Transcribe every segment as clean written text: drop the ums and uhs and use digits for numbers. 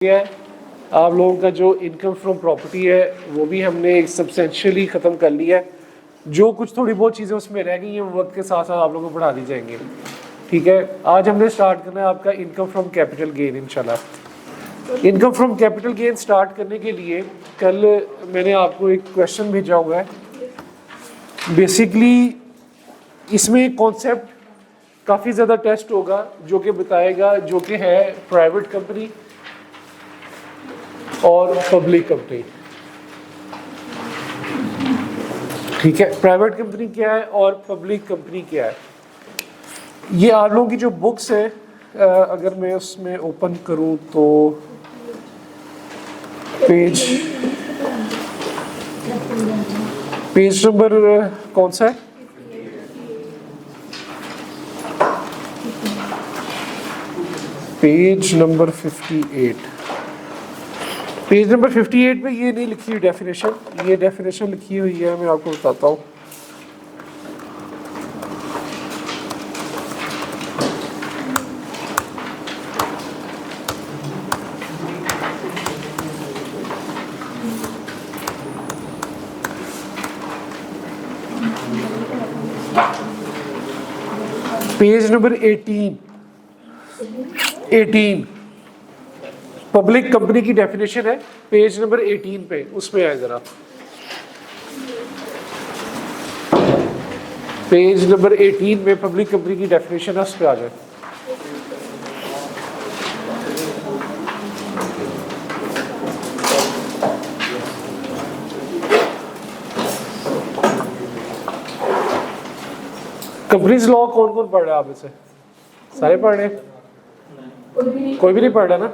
है। आप लोगों का जो इनकम फ्रॉम प्रॉपर्टी है वो भी हमने सब्सटेंशियली ख़त्म कर लिया है। जो कुछ थोड़ी बहुत चीज़ें उसमें रह गई हैं वो वक्त के साथ साथ आप लोगों को बढ़ा दी जाएंगी। ठीक है, आज हमने स्टार्ट करना है आपका इनकम फ्रॉम कैपिटल गेन इंशाल्लाह। Income from capital gain start करने के लिए कल मैंने आपको एक क्वेश्चन भेजा हुआ है। बेसिकली इसमें कॉन्सेप्ट काफ़ी ज़्यादा टेस्ट होगा जो कि बताएगा, जो कि है प्राइवेट कंपनी और पब्लिक कंपनी। ठीक है, प्राइवेट कंपनी क्या है और पब्लिक कंपनी क्या है। ये आप लोगों की जो बुक्स है, अगर मैं उसमें ओपन करूं तो पेज नंबर कौन सा है? Page number 58। पेज नंबर 58 पे ये नहीं लिखी हुई डेफिनेशन, ये डेफिनेशन लिखी हुई है, मैं आपको बताता हूँ। पेज नंबर 18 पब्लिक कंपनी की डेफिनेशन है, पेज नंबर 18 पे, उसमें आए जरा। पेज नंबर 18 में पब्लिक कंपनी की डेफिनेशन है, उस पे आ जाए। कंपनीज लॉ कौन कौन पढ़ रहा है आप में से? सारे पढ़ रहे हैं? कोई भी नहीं पढ़ रहा ना?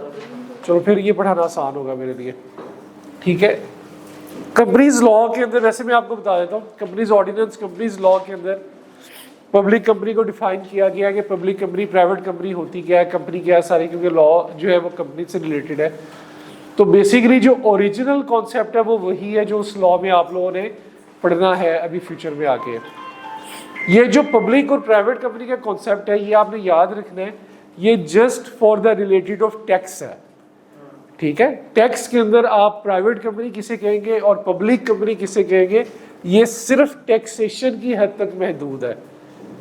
चलो फिर ये पढ़ाना आसान होगा मेरे लिए। ठीक है, कंपनीज लॉ के अंदर वैसे मैं आपको बता देता हूँ, कंपनीज ऑर्डिनेंस, कंपनीज लॉ के अंदर पब्लिक कंपनी को डिफाइन किया गया है कि पब्लिक कंपनी, प्राइवेट कंपनी होती क्या है, कंपनी क्या है, सारी, क्योंकि लॉ जो है वो कंपनी से रिलेटेड है। तो बेसिकली जो ओरिजिनल कॉन्सेप्ट है वो वही है जो उस लॉ में आप लोगों ने पढ़ना है अभी फ्यूचर में आके। ये जो पब्लिक और प्राइवेट कंपनी का कॉन्सेप्ट है ये आपने याद रखना है, ये just for the related of tax है। ठीक है, टैक्स के अंदर आप प्राइवेट कंपनी किसे कहेंगे और पब्लिक कंपनी किसे कहेंगे, ये सिर्फ टैक्सेशन की हद तक महदूद है।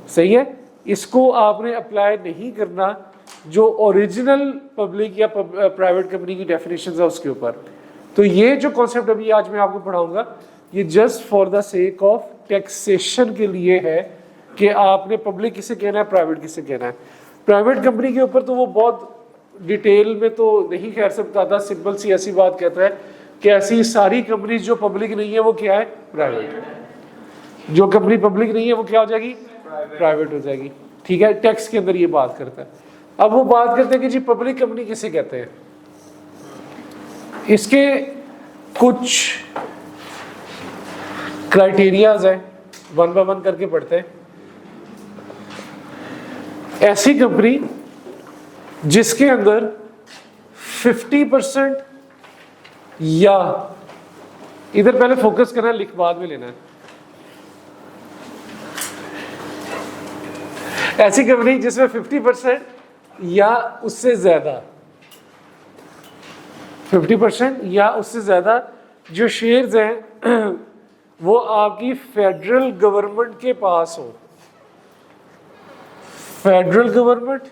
सही है, इसको आपने अप्लाई नहीं करना जो ओरिजिनल पब्लिक या प्राइवेट कंपनी की डेफिनेशन है उसके ऊपर। तो ये जो कॉन्सेप्ट अभी आज मैं आपको पढ़ाऊंगा ये just for the sake of taxation के लिए है कि आपने पब्लिक किसे कहना है, प्राइवेट किसे कहना है। प्राइवेट कंपनी के ऊपर तो वो बहुत डिटेल में तो नहीं खैर से बताता, सिंपल सी ऐसी बात कहता है कि ऐसी सारी कंपनी जो पब्लिक नहीं है वो क्या है, प्राइवेट। जो कंपनी पब्लिक नहीं है वो क्या हो जाएगी, प्राइवेट हो जाएगी। ठीक है, टैक्स के अंदर ये बात करता है। अब वो बात करते हैं कि जी पब्लिक कंपनी किसे कहते हैं। इसके कुछ क्राइटेरियाज हैं, वन बाय वन करके पढ़ते हैं। ऐसी कंपनी जिसके अंदर 50% या, इधर पहले फोकस करना है, लिख बाद में लेना है। ऐसी कंपनी जिसमें 50% या उससे ज्यादा, 50% या उससे ज्यादा जो शेयर्स हैं वो आपकी फेडरल गवर्नमेंट के पास हो, फेडरल गवर्नमेंट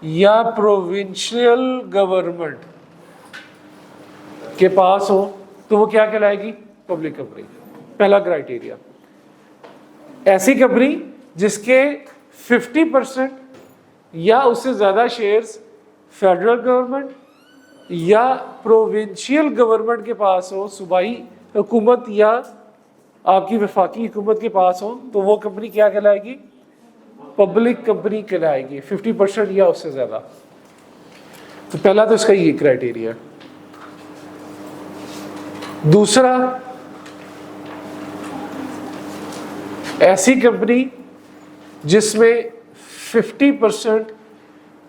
या प्रोविंशियल गवर्नमेंट के पास हो तो वो क्या कहलाएगी, पब्लिक कंपनी। पहला क्राइटेरिया, ऐसी कंपनी जिसके 50% या उससे ज्यादा शेयर्स फेडरल गवर्नमेंट या प्रोविंशियल गवर्नमेंट के पास हो, सूबाई हुकूमत या आपकी वफाकी हुकूमत के पास हो, तो वो कंपनी क्या कहलाएगी, पब्लिक कंपनी कहलाएगी, 50% या उससे ज्यादा। तो पहला तो इसका ये क्राइटेरिया। दूसरा, ऐसी कंपनी जिसमें 50%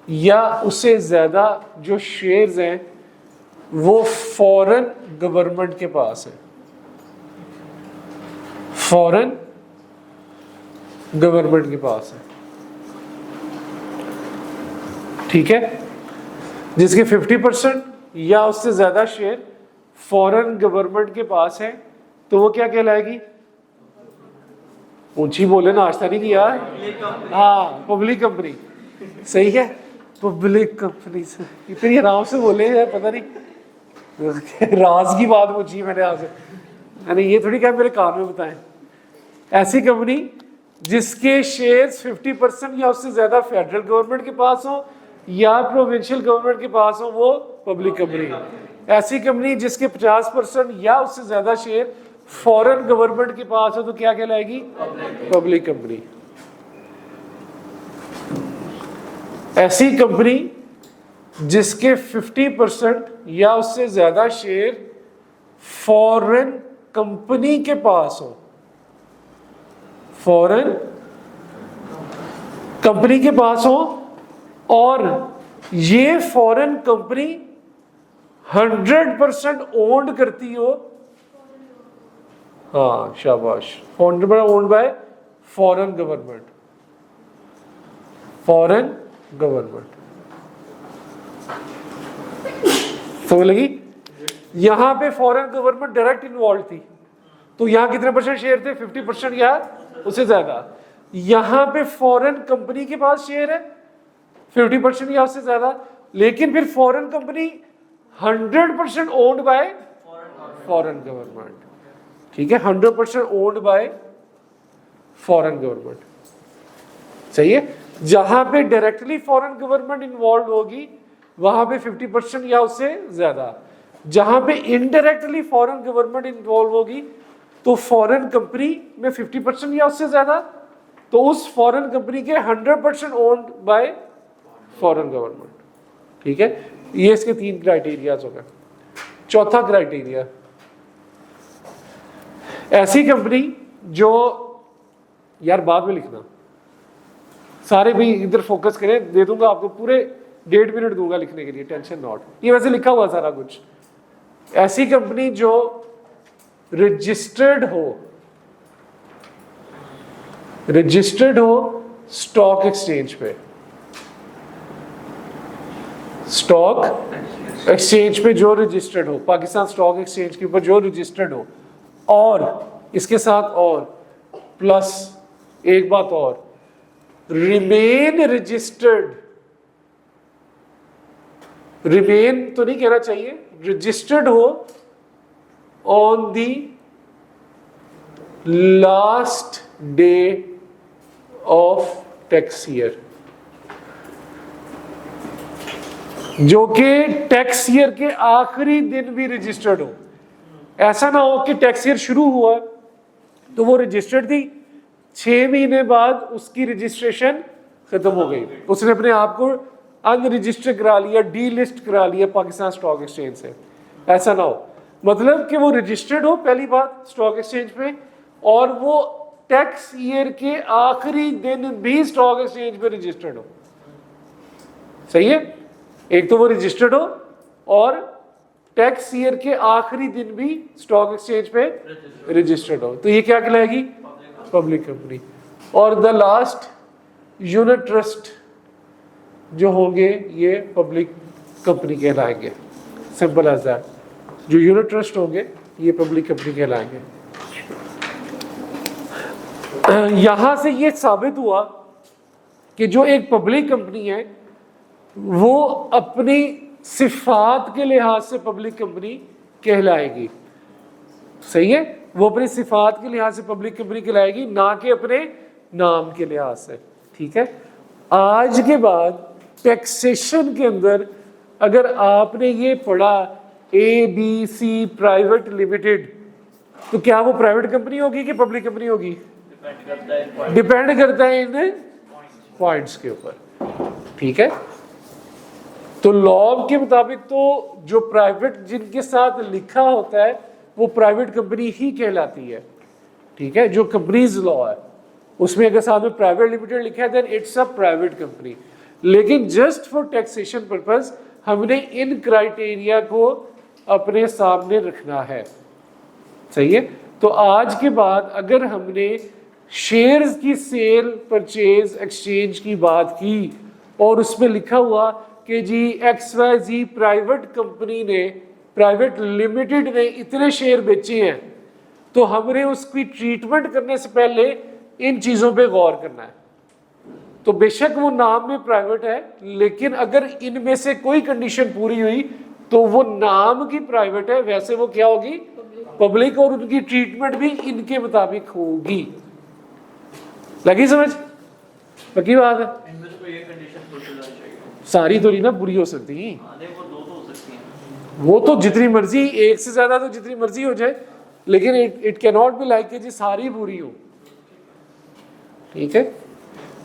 या उससे ज्यादा जो शेयर्स हैं वो फॉरेन गवर्नमेंट के पास है, फॉरेन गवर्नमेंट के पास है। ठीक है, जिसके 50% या उससे ज्यादा शेयर फॉरेन गवर्नमेंट के पास है तो वो क्या कहलाएगी? ऊंची बोले ना, आस्था नहीं किया। हाँ, पब्लिक कंपनी। सही है, पब्लिक कंपनी से इतनी आराम से बोले हैं, पता नहीं राज की बात पूछी मैंने आपसे, यानी ये थोड़ी क्या मेरे कान में बताएं। ऐसी कंपनी जिसके शेयर्स 50% या उससे ज्यादा फेडरल गवर्नमेंट के पास हो या प्रोविंशियल गवर्नमेंट के पास हो, वो पब्लिक कंपनी है। ऐसी कंपनी जिसके 50% या उससे ज्यादा शेयर फॉरेन गवर्नमेंट के पास हो तो क्या कहलाएगी? Public company. ऐसी कंपनी जिसके 50% या उससे ज्यादा शेयर फॉरेन कंपनी के पास हो, फॉरेन कंपनी के पास हो, और ये फॉरेन कंपनी 100% ओन्ड करती हो। हाँ शाबाश, 100% owned by foreign government, foreign government. समझ लगी? यहां पे फॉरेन गवर्नमेंट डायरेक्ट इन्वॉल्व थी, तो यहां कितने परसेंट शेयर थे? 50% या उससे ज्यादा। यहां पे फॉरेन कंपनी के पास शेयर है 50% या उससे ज्यादा, लेकिन फिर foreign company 100% owned by foreign government. ठीक है, 100% ओन्ड बाय फॉरेन गवर्नमेंट। सही है? जहां पे डायरेक्टली फॉरेन गवर्नमेंट इन्वॉल्व होगी वहां पे 50% या उससे ज्यादा। जहां पे इनडायरेक्टली फॉरेन गवर्नमेंट इन्वॉल्व होगी तो फॉरेन कंपनी में 50% या उससे ज्यादा, तो उस फॉरेन कंपनी के 100% ओन्ड बाय फॉरेन गवर्नमेंट। ठीक है, ये इसके 3 क्राइटेरियाज हो गए। चौथा क्राइटेरिया, ऐसी कंपनी जो, यार बाद में लिखना, सारे भी इधर फोकस करें, दे दूंगा आपको पूरे 1.5 मिनट दूंगा लिखने के लिए, टेंशन नॉट, ये वैसे लिखा हुआ सारा कुछ। ऐसी कंपनी जो रजिस्टर्ड हो स्टॉक एक्सचेंज पे, स्टॉक एक्सचेंज पे जो रजिस्टर्ड हो, पाकिस्तान स्टॉक एक्सचेंज के ऊपर जो रजिस्टर्ड हो, और इसके साथ और प्लस एक बात और, रिमेन रजिस्टर्ड, रिमेन तो नहीं कहना चाहिए, रजिस्टर्ड हो on the last day of tax year, जो कि टैक्स ईयर के आखिरी दिन भी रजिस्टर्ड हो। ऐसा ना हो कि टैक्स ईयर शुरू हुआ तो वो रजिस्टर्ड थी, 6 महीने बाद उसकी रजिस्ट्रेशन खत्म हो गई, उसने अपने आप को अनरजिस्टर करा लिया, डी लिस्ट करा लिया पाकिस्तान स्टॉक एक्सचेंज से। ऐसा ना हो, मतलब कि वो रजिस्टर्ड हो पहली बात स्टॉक एक्सचेंज पे, और वो टैक्स ईयर के आखिरी दिन भी स्टॉक एक्सचेंज पे रजिस्टर्ड हो। सही है? एक तो वो रजिस्टर्ड हो और टैक्स ईयर के आखिरी दिन भी स्टॉक एक्सचेंज पे रजिस्टर्ड हो, तो ये क्या कहलाएगी? Public company. और द लास्ट यूनिट ट्रस्ट जो होंगे ये पब्लिक कंपनी कहलाएंगे, सिंपल एज दैट। जो यूनिट ट्रस्ट होंगे ये पब्लिक कंपनी कहलाएंगे। यहां से ये साबित हुआ कि जो एक पब्लिक कंपनी है वो अपनी सिफात के लिहाज से पब्लिक कंपनी कहलाएगी। सही है? वो अपनी सिफात के लिहाज से पब्लिक कंपनी कहलाएगी, ना कि अपने नाम के लिहाज से। ठीक है? आज के बाद टैक्सेशन के अंदर अगर आपने ये पढ़ा ABC प्राइवेट लिमिटेड, तो क्या वो प्राइवेट कंपनी होगी कि पब्लिक कंपनी होगी? डिपेंड करता है इन पॉइंट्स के ऊपर। ठीक है? तो लॉ के मुताबिक तो जो प्राइवेट जिनके साथ लिखा होता है वो प्राइवेट कंपनी ही कहलाती है। ठीक है? जो कंपनीज लॉ है उसमें अगर साथ में प्राइवेट लिमिटेड लिखा है then it's a private company. लेकिन जस्ट फॉर टैक्सेशन पर्पस हमने इन क्राइटेरिया को अपने सामने रखना है। सही है? तो आज के बाद अगर हमने शेयर्स की सेल परचेज एक्सचेंज की बात की और उसमें लिखा हुआ कि जी XYZ प्राइवेट कंपनी ने, प्राइवेट लिमिटेड ने इतने शेयर बेचे हैं, तो हमने उसकी ट्रीटमेंट करने से पहले इन चीज़ों पे गौर करना है। तो बेशक वो नाम में प्राइवेट है, लेकिन अगर इनमें से कोई कंडीशन पूरी हुई तो वो नाम की प्राइवेट है, वैसे वो क्या होगी, पब्लिक, और उनकी ट्रीटमेंट भी इनके मुताबिक होगी। लगी समझ? पक्की बात है? सारी तो नहीं ना पूरी हो सकती, वो तो जितनी मर्जी, एक से ज्यादा तो जितनी मर्जी हो जाए, लेकिन it can not be like जी सारी पूरी हो। ठीक है,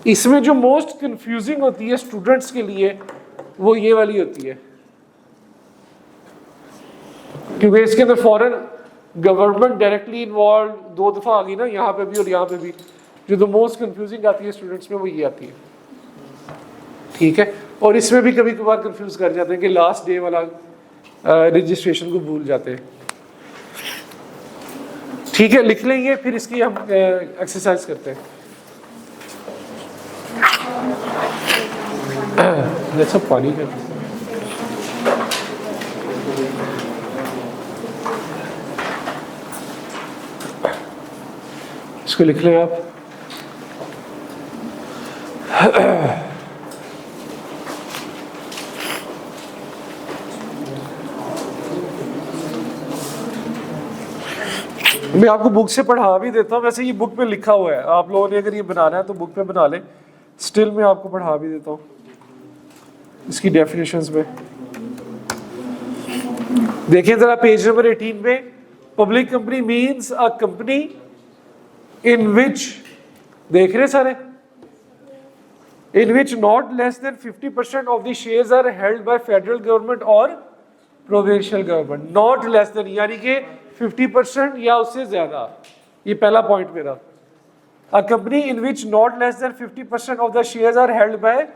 इसमें जो मोस्ट कंफ्यूजिंग होती है स्टूडेंट्स के लिए वो ये वाली होती है, क्योंकि इसके अंदर फॉरेन गवर्नमेंट डायरेक्टली इन्वॉल्व 2 दफा आ गई ना, यहाँ पे भी और यहाँ पे भी। जो द मोस्ट कंफ्यूजिंग आती है स्टूडेंट्स में वो ये आती है। ठीक है, और इसमें भी कभी कभार कंफ्यूज कर जाते हैं कि लास्ट डे वाला रजिस्ट्रेशन को भूल जाते हैं। ठीक है, लिख लेंगे, फिर इसकी हम एक्सरसाइज करते हैं। जैसा पानी का इसको लिख लें आप। मैं आपको बुक से पढ़ा भी देता हूँ, वैसे ये बुक पे लिखा हुआ है, आप लोगों ने अगर ये बनाना है तो बुक पे बना लें, स्टिल मैं आपको पढ़ा भी देता हूँ इसकी डेफिनेशंस में। देखिए जरा पेज नंबर 18 पे, public company means a company in which, देख रहे सारे, in which not less than 50% of the shares are held by federal government और provincial government. Not less than यानी कि 50% या उससे ज्यादा, ये पहला पॉइंट मेरा। A company in which not less than 50% of the shares are held by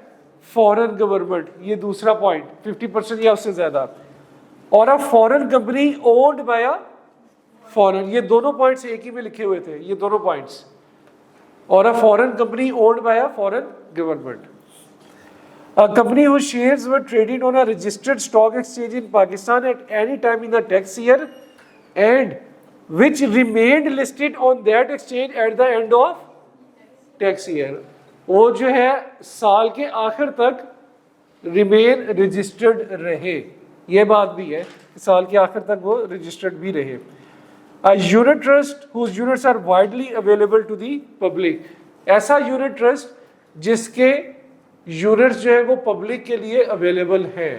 foreign government, ये दूसरा पॉइंट, 50% या उससे ज्यादा। और a foreign company owned by a foreign, ये दोनों पॉइंट्स एक ही में लिखे हुए थे, ये दोनों पॉइंट्स। और a foreign company owned by a foreign government. A company whose shares were traded on a registered stock exchange in Pakistan at any time in the tax year and which remained listed on that exchange at the end of tax year, वो जो है साल के आखिर तक remain registered रहे, ये बात भी है, साल के आखिर तक वो रजिस्टर्ड भी रहे। A unit trust whose units are widely available to the public, ऐसा यूनिट ट्रस्ट जिसके यूनिट्स जो है वो पब्लिक के लिए अवेलेबल है,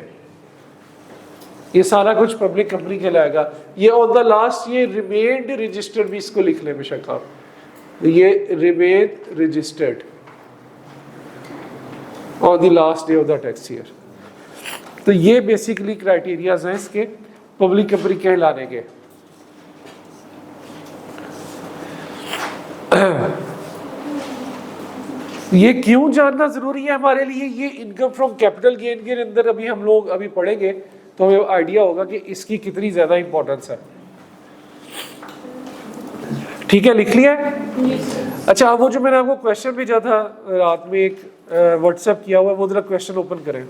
ये सारा कुछ पब्लिक कंपनी कहलाएगा। ये ऑन द लास्ट, ये रिमेन्ड रजिस्टर्ड भी इसको लिख लें बेशक आप, ये remain registered on the last day of the tax year. तो ये बेसिकली क्राइटेरियाज हैं इसके पब्लिक कंपनी कहलाने के। ये क्यों जानना जरूरी है हमारे लिए, ये इनकम फ्रॉम कैपिटल गेन के अंदर अभी हम लोग अभी पढ़ेंगे तो हमें आइडिया होगा कि इसकी कितनी ज्यादा इंपॉर्टेंस है। ठीक है, लिख लिया है? अच्छा, वो जो मैंने आपको क्वेश्चन भेजा था रात में, एक व्हाट्सएप किया हुआ है, वो जरा क्वेश्चन ओपन करें।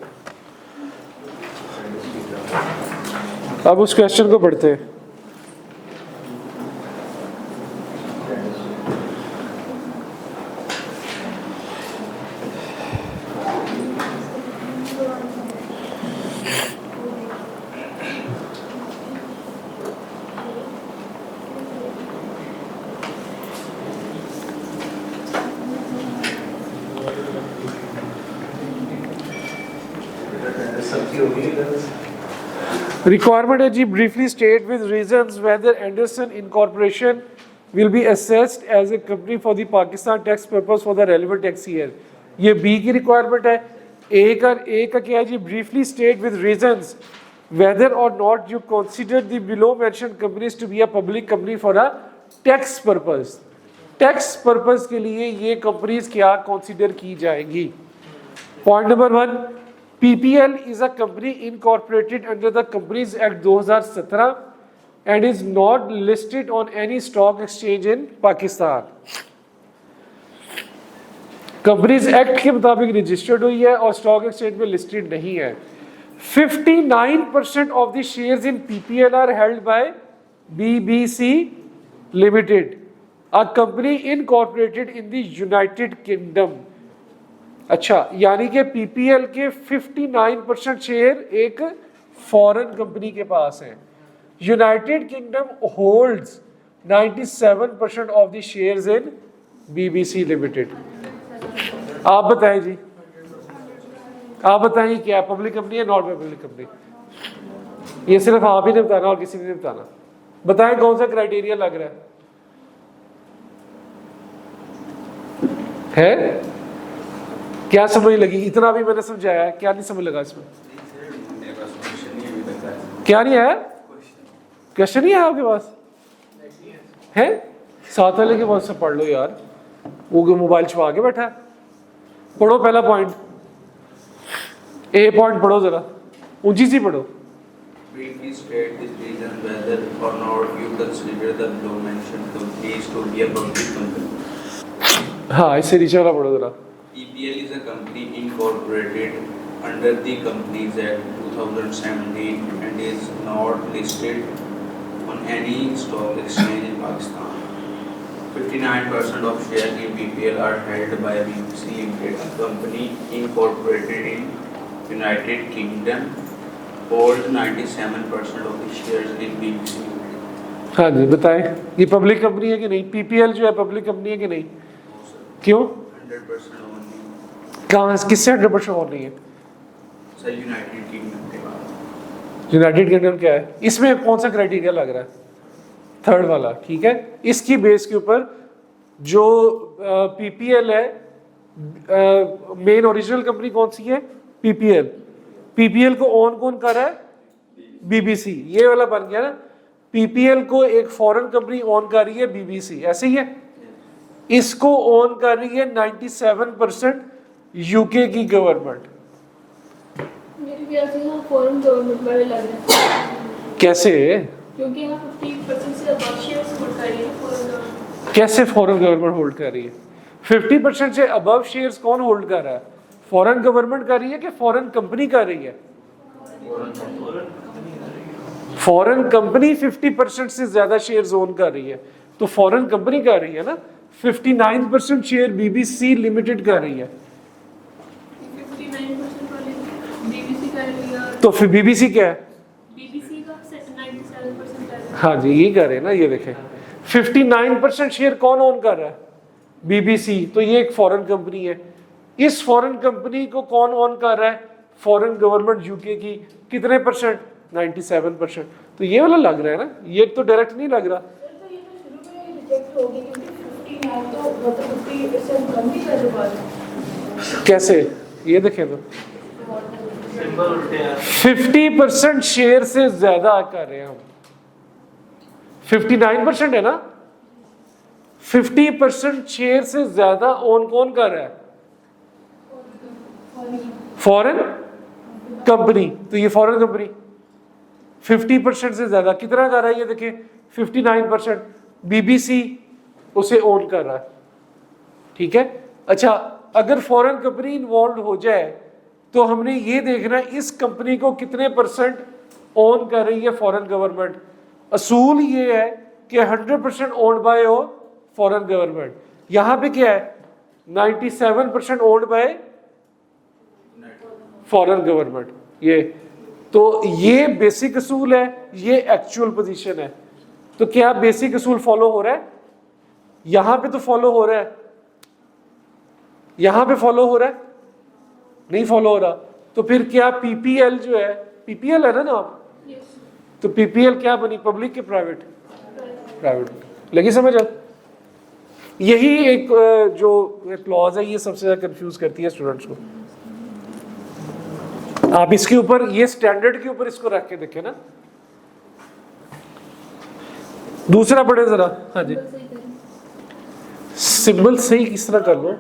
अब उस क्वेश्चन को पढ़ते हैं। Requirement है जी, briefly state with reasons whether Anderson Incorporation will be assessed as a company for the Pakistan tax purpose for the relevant tax year। ये B की requirement है। A का क्या है जी, briefly state with reasons whether or not you consider the below mentioned companies to be a public company for a tax purpose। Tax purpose के लिए ये companies क्या कंसीडर की जाएंगी। Point number 1, PPL is a company incorporated under the Companies Act 2017 and is not listed on any stock exchange in Pakistan। Companies act के मुताबिक registered हुई है और स्टॉक एक्सचेंज में लिस्टेड नहीं है। 59% of the shares in PPL are held by BBC limited, a company incorporated in the United Kingdom. अच्छा, यानी कि पीपीएल के 59% शेयर एक फॉरेन कंपनी के पास हैं। United kingdom holds 97% of the shares in BBC limited. आप बताएं जी, आप बताएं क्या पब्लिक कंपनी है, नॉन पब्लिक कंपनी? ये सिर्फ आप ही ने बताना और किसी ने नहीं बताना। बताएं कौन सा क्राइटेरिया लग रहा है? क्या समझ लगी? इतना भी मैंने समझाया, क्या नहीं समझ लगा इसमें? क्या नहीं है? क्वेश्चन नहीं है आपके पास? है? साथ वाले के पास से पढ़ लो यार, वो मोबाइल छुपा के बैठा है। पढ़ो पहला पॉइंट, ए पॉइंट पढ़ो जरा, ऊंची सी पढ़ो। हाँ, इससे नीचे वाला पढ़ो जरा। EPL is a company incorporated under the Companies Act 2017 and is not listed on any stock exchange in Pakistan. 59% of shares in BPL are held by BBC Limited, a company incorporated in United Kingdom, holds 97% of the shares in BBC Limited. हाँ जी, बताएं ये public company है कि नहीं? PPL जो है public company है कि नहीं? क्यों? 100% ओनली। कहाँ, किससे 100% और नहीं है? सर यूनाइटेड किंगडम के बाद। यूनाइटेड किंगडम क्या है? इसमें कौन सा क्राइटेरिया लग रहा है? थर्ड वाला, ठीक है। इसकी बेस के ऊपर जो पीपीएल है, मेन ओरिजिनल कंपनी कौन सी है? पीपीएल। पीपीएल को ओन कौन कर रहा है? बीबीसी। ये वाला बन गया ना, पीपीएल को एक फॉरेन कंपनी ओन कर रही है बीबीसी, ऐसे ही है। इसको ओन कर रही है 97% यूके की गवर्नमेंट। मेरे ख्याल से यहाँ फॉरेन गवर्नमेंट वाले लग रहे हैं। कैसे? क्योंकि यहाँ 50% से अबव शेयर्स होल्ड कर रही है फॉरेन गवर्नमेंट। कैसे फॉरेन गवर्नमेंट होल्ड कर रही है? 50% से अबव शेयर्स कौन होल्ड कर रहा है? फॉरेन गवर्नमेंट कर रही है कि फॉरेन कंपनी कर रही है? फॉरेन कंपनी 50% से ज्यादा शेयर्स ओन कर रही है, तो फॉरेन कंपनी कर रही है ना। 59% शेयर बीबीसी लिमिटेड कर रही है, 59% वाले बीबीसी कर रही है। तो फिर बीबीसी क्या है? बीबीसी का 97% कर रही है। हाँ जी, ये कर रहे हैं ना, ये देखें 59% शेयर कौन ओन कर रहा है? बीबीसी। तो ये एक फॉरेन कंपनी है। इस फॉरेन कंपनी को कौन ओन कर रहा है? फॉरेन गवर्नमेंट यूके की। कितने परसेंट? 97%। तो ये वाला लग रहा है ना, ये तो डायरेक्ट नहीं लग रहा। तो ये तो शुरू में रिजेक्ट हो गई क्योंकि 59 तो मतलब 50% कम ही कर रहे। कैसे? ये देखें तो 50% शेयर से ज्यादा कर रहे हैं हम। 59% है ना, 50% शेयर से ज्यादा ओन कौन कर रहा है? Foreign company. तो ये फॉरेन कंपनी 50% से ज्यादा कितना कर रहा है? ये देखिए 59% बीबीसी उसे ओन कर रहा है, ठीक है। अच्छा, अगर फॉरेन कंपनी इन्वॉल्व हो जाए तो हमने ये देखना है इस कंपनी को कितने परसेंट ओन कर रही है फॉरेन गवर्नमेंट। असूल ये है कि 100% ओन्ड बाय हो फॉरेन गवर्नमेंट। यहां पे क्या है? 97% ओन्ड बाय फॉरेन गवर्नमेंट। ये तो ये बेसिक असूल है, ये एक्चुअल पोजीशन है। तो क्या बेसिक असूल फॉलो हो रहा है? यहां पे तो फॉलो हो रहा है, यहां पे फॉलो हो रहा है? नहीं फॉलो हो रहा। तो फिर क्या पीपीएल जो है, पीपीएल है ना नाम, तो पीपीएल क्या बनी? पब्लिक के प्राइवेट? प्राइवेट। लगी समझ? यही एक जो क्लॉज है ये सबसे ज्यादा कंफ्यूज करती है स्टूडेंट्स को। आप इसके ऊपर, ये स्टैंडर्ड के ऊपर इसको रख के देखें ना। दूसरा पढ़े जरा। हाँ जी, सिंबल सही किस तरह कर लो?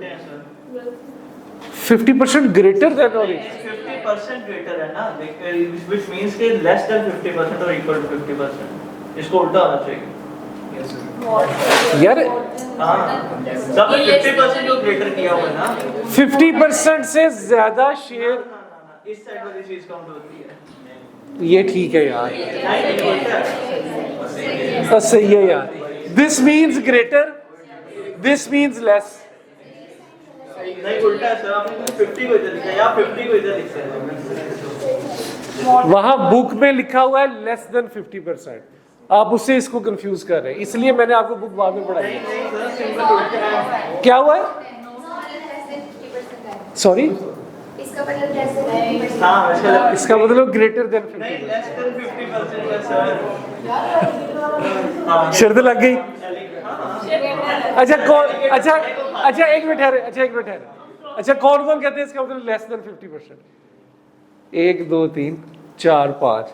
50% ग्रेटर देन और 50% ग्रेटर है ना, व्हिच मींस कि लेस देन 50% और इक्वल टू 50%। इसको उल्टा होना चाहिए, यार सबने 50% जो ग्रेटर किया हुआ है ना 50% से ज्यादा शेयर, इस साइड वाली चीज काउंट होती है ये ठीक है यार, नहीं बोलता है सही है यार। This means greater, this means less. नहीं उल्टा है सर, आपने 50 को इधर लिखा है या 50 को इधर लिखा है वहां बुक में लिखा हुआ है लेस देन 50%, आप उससे इसको कंफ्यूज कर रहे हैं, इसलिए मैंने आपको बुक बाद में पढ़ाई है। नहीं सर सिंपल उल्टा है क्या हुआ है? सॉरी, इसका मतलब कैसे है? हां वैसे इसका मतलब ग्रेटर देन नहीं 50%। लेस देन 50% है सर हां शर्त लग गई। हां अच्छा कौन, अच्छा एक मिनट ठहरे, अच्छा कौन कौन कहते हैं इसका मतलब लेस देन 50%? 1 2 3 4 5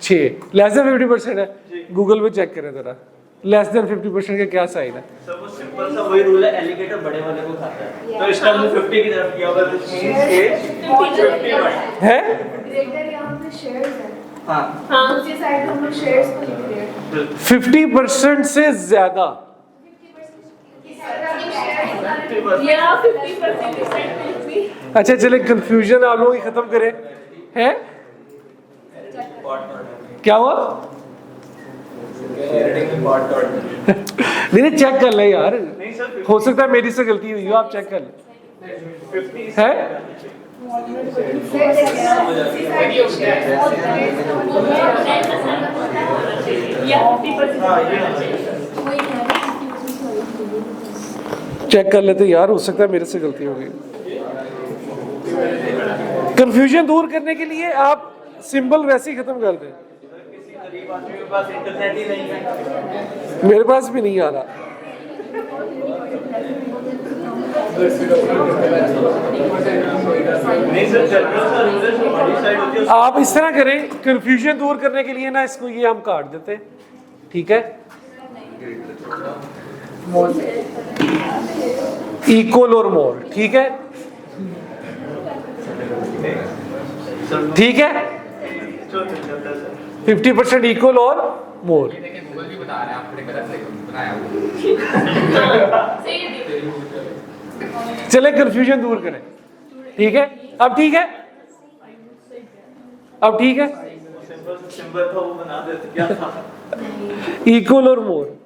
6 लेस देन 50% है। गूगल पे चेक करें जरा, लेस देन 50% का क्या साइन है? सर वो सिंपल सा वही रूल है, एलिगेटर बड़े वाले को खाता है तो इसका हमने 50 की तरफ किया होगा, which means के 50 है? ग्रेटर यहाँ पे शेयर्स है। हां हाँ, दूसरी साइड हम लोग शेयर्स को लिख रहे हैं। 50% से ज्यादा। या 50% इस साइड पे लिख दी। अच्छा चले कंफ्यूजन आप लोगों की खत्म करें, है क्या हुआ? नहीं चेक कर ले यार, नहीं सर हो सकता है मेरी से गलती हुई हो, आप चेक कर ले। 50 है या 50% हां ये चेक कर लेते यार, हो सकता है मेरे से गलती हो गई। कंफ्यूजन दूर करने के लिए आप सिंबल वैसे ही खत्म कर दें। किसी गरीब आदमी के पास इंटरनेट ही नहीं है मेरे पास भी नहीं आ रहा। नहीं सर जनरल सा रूल है, हमारी साइड होती है आप इस तरह करें, कंफ्यूजन दूर करने के लिए ना इसको ये हम काट देते हैं, ठीक है? इक्वल और मोर, ठीक है? ठीक है, 50% इक्वल और मोर। चले कंफ्यूजन दूर करें, ठीक है? अब ठीक है, अब ठीक है? सिंबल था वो बना देते क्या था इक्वल और मोर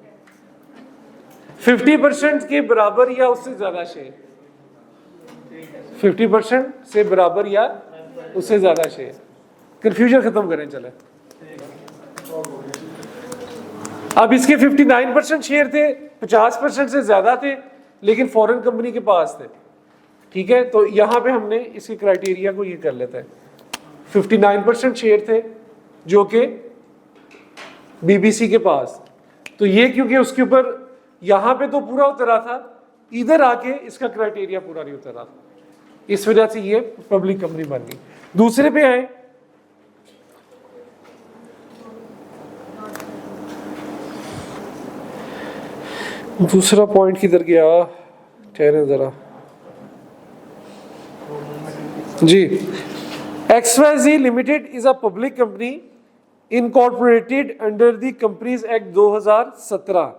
50% के बराबर या उससे ज्यादा शेयर, 50% से बराबर या उससे ज्यादा शेयर। कंफ्यूजन खत्म करें चले। अब इसके 59% शेयर थे, 50% से ज्यादा थे, लेकिन फॉरेन कंपनी के पास थे, ठीक है? तो यहां पे हमने इसके क्राइटेरिया को ये कर लेते हैं। 59% शेयर थे जो कि बीबीसी के पास, तो ये क्योंकि उसके ऊपर यहां पे तो पूरा उतरा था, इधर आके इसका क्राइटेरिया पूरा नहीं उतरा, इस वजह से ये पब्लिक कंपनी बन गई। दूसरे पे आए, दूसरा पॉइंट किधर गया, ठहरे जरा जी। XYZ limited is a public company incorporated under the companies act 2017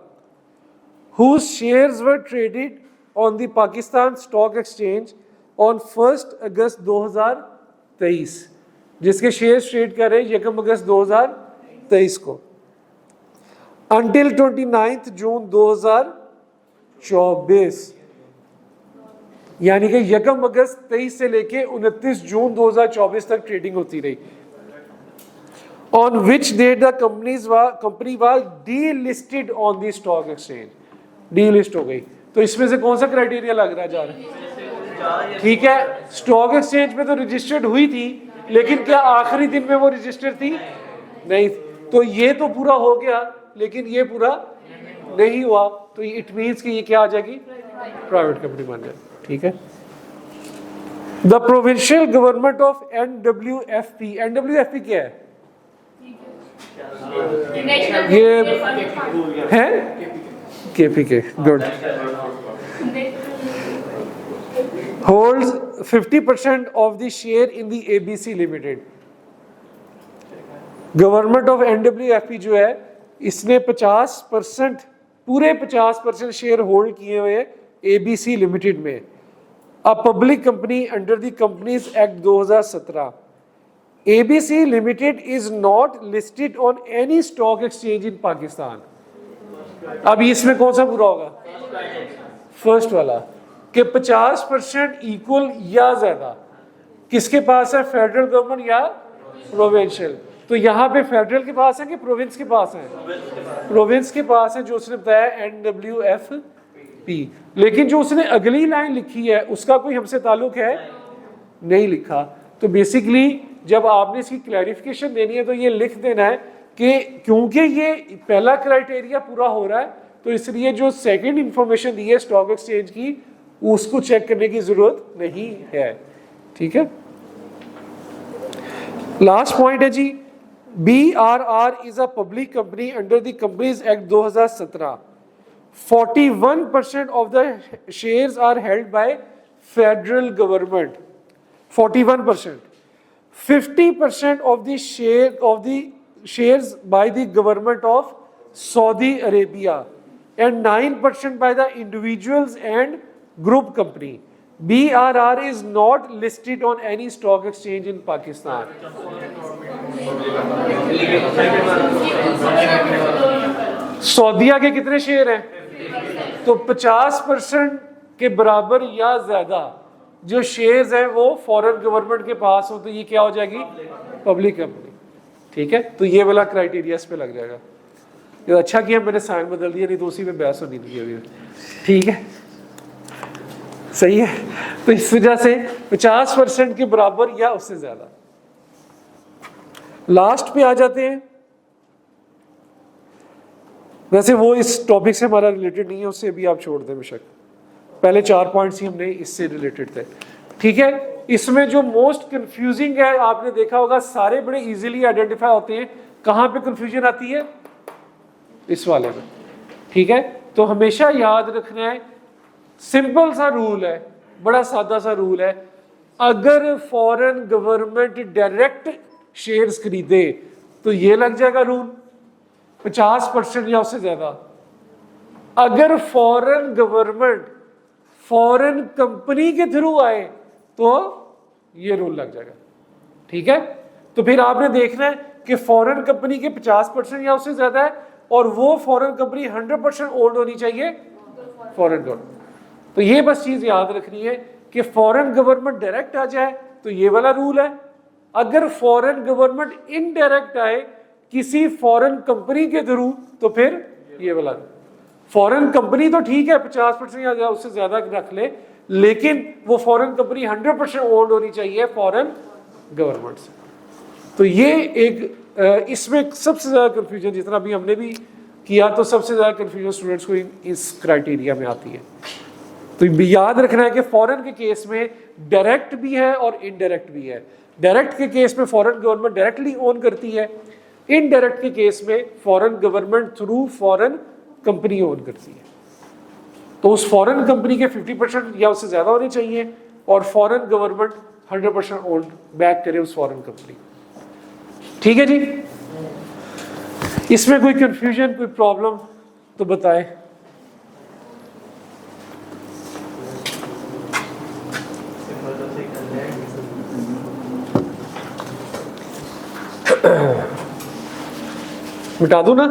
whose shares were traded on the Pakistan Stock Exchange on 1 अगस्त 2023, जिसके शेयर्स ट्रेड कर रहे हैं 1 अगस्त 2023 को, until 29 जून 2024, यानी कि 1 अगस्त 23 से लेके 29 जून 2024 तक ट्रेडिंग होती रही। On which date the company was delisted on the stock exchange, delist हो गई। तो इसमें से कौन सा क्राइटेरिया लग रहा है जा रहा है? ठीक है, स्टॉक एक्सचेंज में तो रजिस्टर्ड हुई थी, लेकिन क्या आखिरी दिन में वो रजिस्टर्ड थी? नहीं। तो ये तो पूरा हो गया, लेकिन ये पूरा नहीं हुआ, तो इट मीन्स कि ये क्या आ जाएगी? प्राइवेट कंपनी बन जाएगी, ठीक है? The provincial government of NWFP, NWFP क्या है? ये है KPK, good. Holds 50% of the share in the ABC Limited. Government of NWFP जो है, इसने 50% पूरे 50% शेयर होल्ड किए हुए ABC लिमिटेड में, अ public company under the companies act 2017, ABC limited is not listed on any stock exchange इन पाकिस्तान। अब इसमें कौन सा पूरा होगा? फर्स्ट वाला कि 50% इक्वल या ज्यादा किसके पास है, फेडरल गवर्नमेंट या प्रोविंशियल। तो यहाँ पे फेडरल के पास है कि प्रोविंस के पास है? प्रोविंस के पास है, जो उसने बताया NWFP। लेकिन जो उसने अगली लाइन लिखी है उसका कोई हमसे ताल्लुक है नहीं लिखा। तो बेसिकली जब आपने इसकी क्लैरिफिकेशन देनी है तो ये लिख देना है कि क्योंकि ये पहला क्राइटेरिया पूरा हो रहा है तो इसलिए जो सेकंड इंफॉर्मेशन दी है स्टॉक एक्सचेंज की उसको चेक करने की जरूरत नहीं है। ठीक है, लास्ट पॉइंट है जी, BRR is a public company under the companies act 2017। 41% of the shares are held by federal government, 41%। 50% of the shares by the government of Saudi Arabia and 9% by the individuals and group company. BRR is not listed on any stock exchange in Pakistan. सऊदीया के कितने share हैं? तो 50% के बराबर या ज्यादा जो shares हैं वो फॉरेन गवर्नमेंट के पास हो तो ये क्या हो जाएगी? Public company. ठीक है, तो ये वाला क्राइटेरिया इस पे लग जाएगा। ये अच्छा किया मैंने साइन बदल दिया, नहीं तो उसी में बहस होनी थी अभी। ठीक है, सही है। तो इस वजह से 50% के बराबर या उससे ज्यादा। लास्ट पे आ जाते हैं, वैसे वो इस टॉपिक से हमारा रिलेटेड नहीं है, उससे भी आप छोड़ दें बेशक। पहले 4 पॉइंट्स ही हमने इससे रिलेटेड थे। ठीक है, इसमें जो मोस्ट कंफ्यूजिंग है आपने देखा होगा, सारे बड़े इजीली आइडेंटिफाई होते हैं। कहां पे कंफ्यूजन आती है? इस वाले में। ठीक है, तो हमेशा याद रखना है, सिंपल सा रूल है, बड़ा सादा सा रूल है। अगर फॉरेन गवर्नमेंट डायरेक्ट शेयर्स खरीदे तो ये लग जाएगा रूल 50% या उससे ज्यादा। अगर फॉरेन गवर्नमेंट फॉरेन कंपनी के थ्रू आए तो ये रूल लग जाएगा। ठीक है, तो फिर आपने देखना है कि फॉरेन कंपनी के 50% या उससे ज्यादा है और वो फॉरेन कंपनी 100% ओल्ड होनी चाहिए फॉरेन गवर्नमेंट। तो ये बस चीज याद रखनी है कि फॉरेन गवर्नमेंट डायरेक्ट आ जाए तो ये वाला रूल है। अगर फॉरेन गवर्नमेंट इनडायरेक्ट आए किसी फॉरेन कंपनी के थ्रू तो फिर ये वाला। फॉरेन कंपनी तो ठीक है 50% या उससे ज्यादा रख ले, लेकिन वो फॉरेन कंपनी 100% ओल्ड होनी चाहिए फॉरेन गवर्नमेंट से। तो ये एक इसमें सबसे ज्यादा कंफ्यूजन, जितना भी हमने भी किया, तो सबसे ज्यादा कंफ्यूजन स्टूडेंट्स को इस क्राइटेरिया में आती है। तो याद रखना है कि फॉरेन के केस में डायरेक्ट भी है और इनडायरेक्ट भी है। डायरेक्ट के केस में फॉरेन गवर्नमेंट डायरेक्टली ओन करती है, इनडायरेक्ट के केस में foreign government through foreign company own करती है। तो उस फॉरेन कंपनी के 50% या उससे ज्यादा होने चाहिए और फॉरेन गवर्नमेंट 100% ओन बैक करे उस फॉरेन कंपनी। ठीक है जी, इसमें कोई कंफ्यूजन, कोई प्रॉब्लम तो बताएं। मिटा दूं ना?